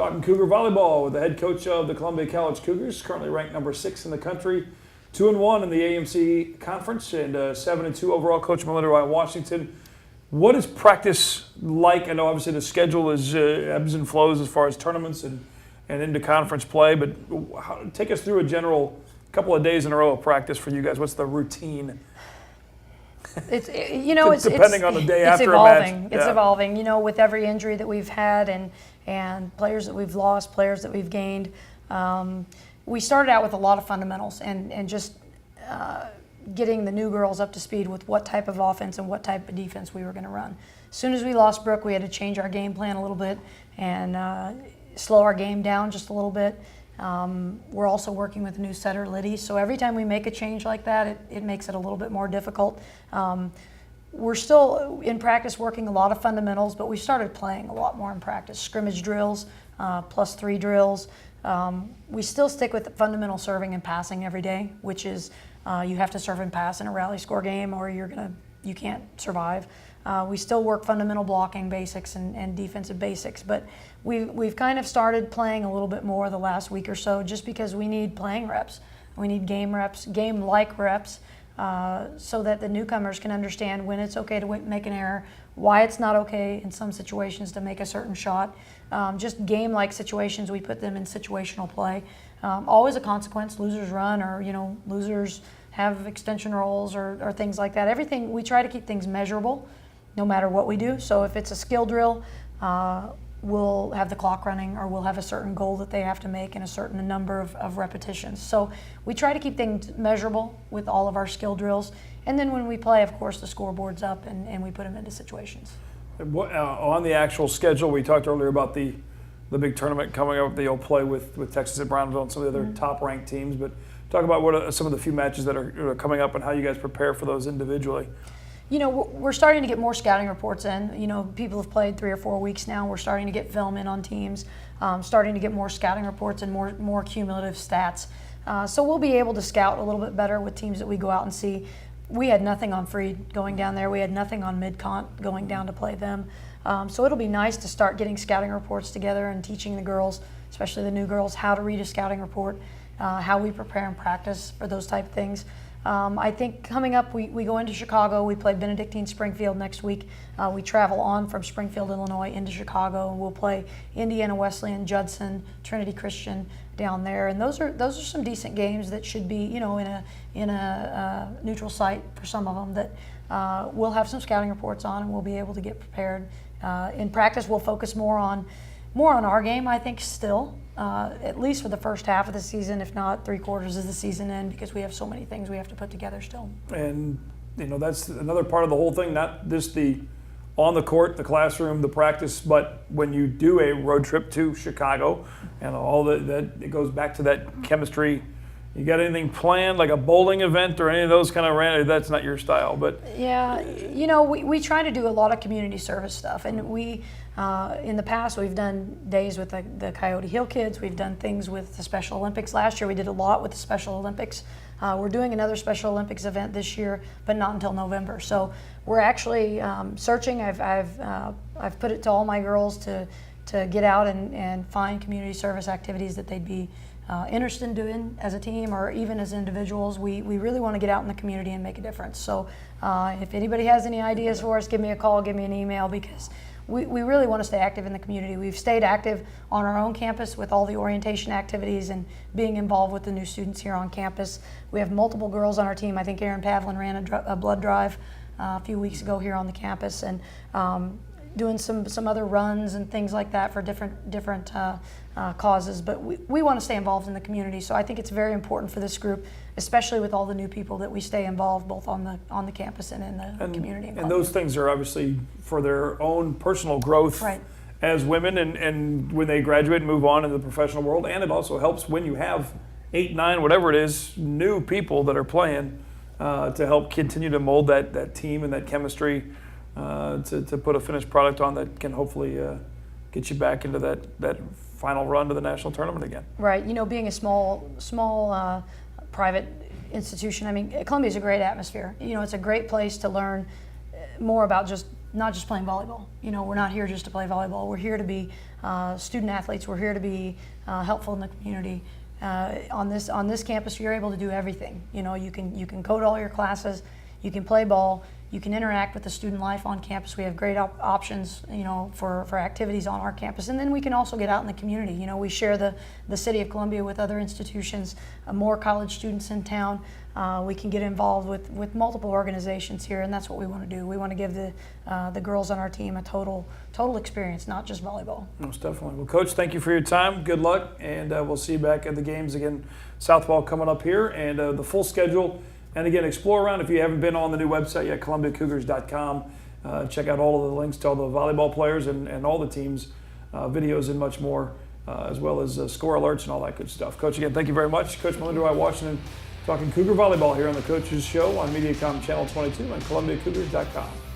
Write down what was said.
Talking Cougar volleyball with the head coach of the Columbia College Cougars, currently ranked number 6 in the country, 2-1 in the AMC conference, and 7-2 overall. Coach Melinda Washington, what is practice like? I know obviously the schedule is ebbs and flows as far as tournaments and into conference play, but take us through a general couple of days in a row of practice for you guys. What's the routine? It's depending on the day it's after evolving. a match. It's evolving. You know, with every injury that we've had and players that we've lost, players that we've gained, we started out with a lot of fundamentals and just getting the new girls up to speed with what type of offense and what type of defense we were going to run. As soon as we lost Brooke, we had to change our game plan a little bit and slow our game down just a little bit. We're also working with a new setter, Liddy, so every time we make a change like that, it makes it a little bit more difficult. We're still in practice working a lot of fundamentals, but we started playing a lot more in practice. Scrimmage drills, +3 drills. We still stick with the fundamental serving and passing every day, which is you have to serve and pass in a rally score game or you can't survive. We still work fundamental blocking basics and defensive basics, but we've kind of started playing a little bit more the last week or so just because we need playing reps. We need game reps, game-like reps, so that the newcomers can understand when it's okay to make an error, why it's not okay in some situations to make a certain shot. Just game-like situations, we put them in situational play. Always a consequence, losers run or, losers have extension rolls or things like that. Everything, we try to keep things measurable no matter what we do. So if it's a skill drill, we'll have the clock running or we'll have a certain goal that they have to make in a certain number of repetitions. So we try to keep things measurable with all of our skill drills. And then when we play, of course, the scoreboard's up and we put them into situations. On the actual schedule, we talked earlier about the big tournament coming up that you'll play with Texas at Brownville and some of the other top-ranked teams. But talk about what are some of the few matches that are coming up and how you guys prepare for those individually. We're starting to get more scouting reports in. People have played 3 or 4 weeks now. We're starting to get film in on teams, starting to get more scouting reports and more cumulative stats. So we'll be able to scout a little bit better with teams that we go out and see. We had nothing on Freed going down there. We had nothing on Mid-Cont going down to play them. So it'll be nice to start getting scouting reports together and teaching the girls, especially the new girls, how to read a scouting report, how we prepare and practice for those type of things. I think coming up, we go into Chicago. We play Benedictine Springfield next week. We travel on from Springfield, Illinois into Chicago, and we'll play Indiana Wesleyan, Judson, Trinity Christian down there. And those are some decent games that should be, in a neutral site for some of them that we'll have some scouting reports on, and we'll be able to get prepared. In practice, we'll focus more on our game, I think, still. At least for the first half of the season, if not 3/4 of the season in, because we have so many things we have to put together still. And that's another part of the whole thing, not just the on the court, the classroom, the practice, but when you do a road trip to Chicago and all that it goes back to that chemistry. You got anything planned, like a bowling event or any of those kind of random? That's not your style, but yeah, we try to do a lot of community service stuff, and we in the past we've done days with the Coyote Hill kids. We've done things with the Special Olympics. Last year we did a lot with the Special Olympics. We're doing another Special Olympics event this year, but not until November. So we're actually searching. I've put it to all my girls to get out and find community service activities that they'd be interested in doing as a team or even as individuals. We really want to get out in the community and make a difference. So if anybody has any ideas for us, give me a call, give me an email, because we really want to stay active in the community. We've stayed active on our own campus with all the orientation activities and being involved with the new students here on campus. We have multiple girls on our team. I think Erin Pavlin ran a blood drive a few weeks ago here on the campus, and doing some other runs and things like that for different causes. But we want to stay involved in the community. So I think it's very important for this group, especially with all the new people, that we stay involved both on the campus and in the community. And those things are obviously for their own personal growth, right, as women and when they graduate and move on in the professional world. And it also helps when you have 8, 9, whatever it is, new people that are playing to help continue to mold that team and that chemistry. To put a finished product on that can hopefully get you back into that final run to the national tournament again. Right. Being a small private institution, I mean, Columbia's a great atmosphere. It's a great place to learn more about not just playing volleyball. We're not here just to play volleyball. We're here to be student athletes. We're here to be helpful in the community. On this campus, you're able to do everything. You know, you can code all your classes, you can play ball, you can interact with the student life on campus. We have great options, you know, for activities on our campus, and then we can also get out in the community. You know, we share the city of Columbia with other institutions, more college students in town. We can get involved with multiple organizations here, and that's what we want to do. We want to give the girls on our team a total experience, not just volleyball. Most definitely. Well, Coach, thank you for your time. Good luck, and we'll see you back at the games again. Southpaw coming up here, and the full schedule. And again, explore around if you haven't been on the new website yet, ColumbiaCougars.com. Check out all of the links to all the volleyball players and all the teams, videos and much more, as well as score alerts and all that good stuff. Coach, again, thank you very much. Coach Melinda Wright Washington talking Cougar volleyball here on the Coaches Show on Mediacom Channel 22 and ColumbiaCougars.com.